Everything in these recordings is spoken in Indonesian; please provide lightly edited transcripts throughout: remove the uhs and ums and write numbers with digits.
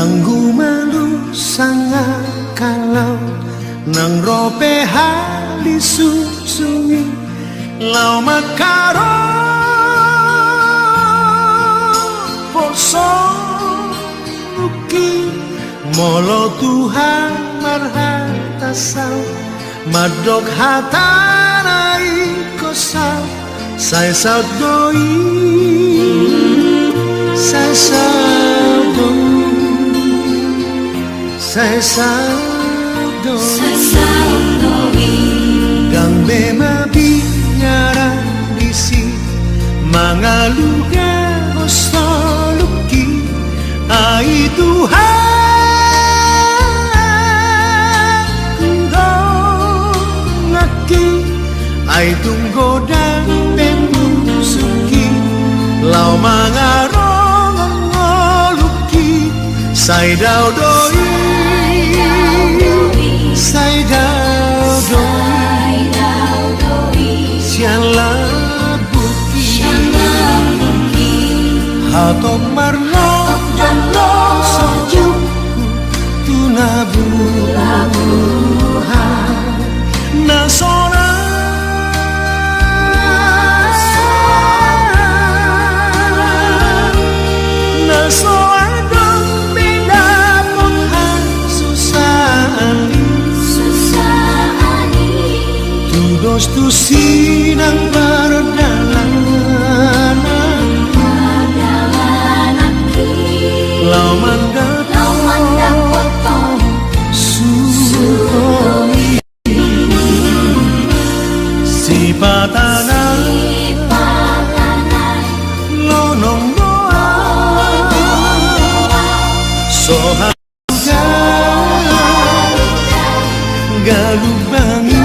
Nganggu malu sangat kalau nang rope hali susumi lau makaro poso luki molo Tuhan marhata sau madok hatanai kosau sai sau doi sai sau doi sai sau doi gambe mabi nyara disi mangaluga osoluki ai Tuhan ngaki ai tunggoda pemusuki lau mangarong ngoluki sai dau doi sai dau doi sian labuki hatok marno jano sojuk tunabuhan nasona tu sinang berdalanan lau mandat potong sutoi si patanan lonong doa soha galubangi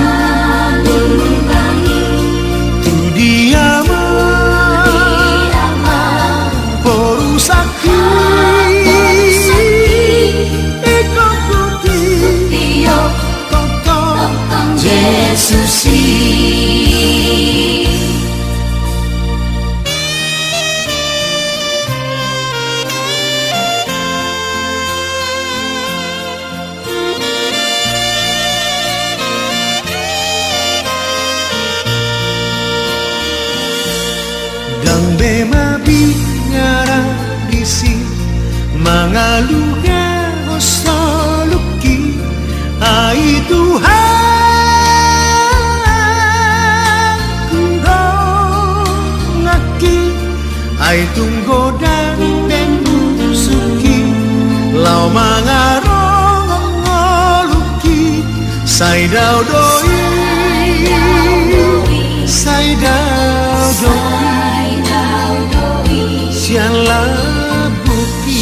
gambe mabi nyara disi mangaluga osoluki ai Tuhan ngaki ai tunggoda pemusuki lau mangarong ngoluki sai dau doi sai dau doi sian labuki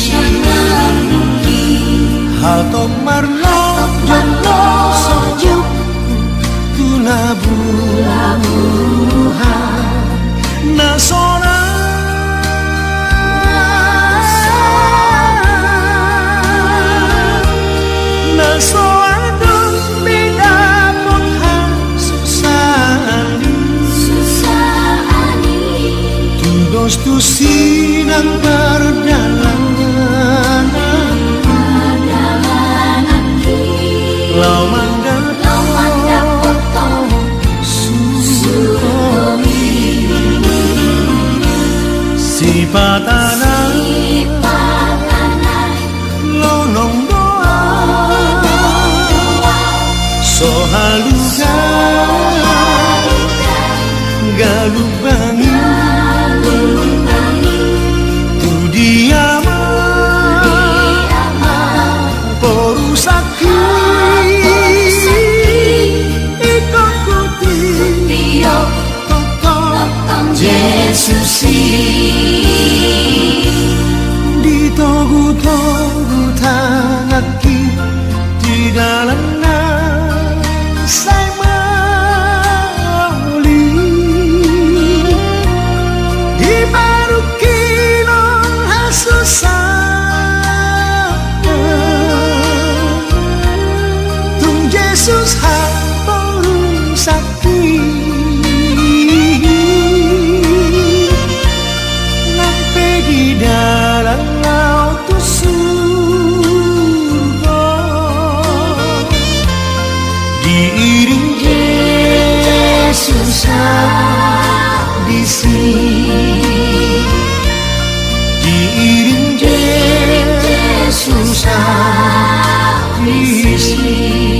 hatok marno jano sojuk tunabuhan nasona nasoado beda pothan susani tudos tu sinang berdalanan lau mandat potong sutoi si patanan lonong doa sohaluga galubangi tu diama porusaki Yesusi ditogu-togu tanaki di dalam nasai mauli dibaruki non hasusah tung Yesus ha porusaki di dalam laut tu sisi diiring Yesus Kristi.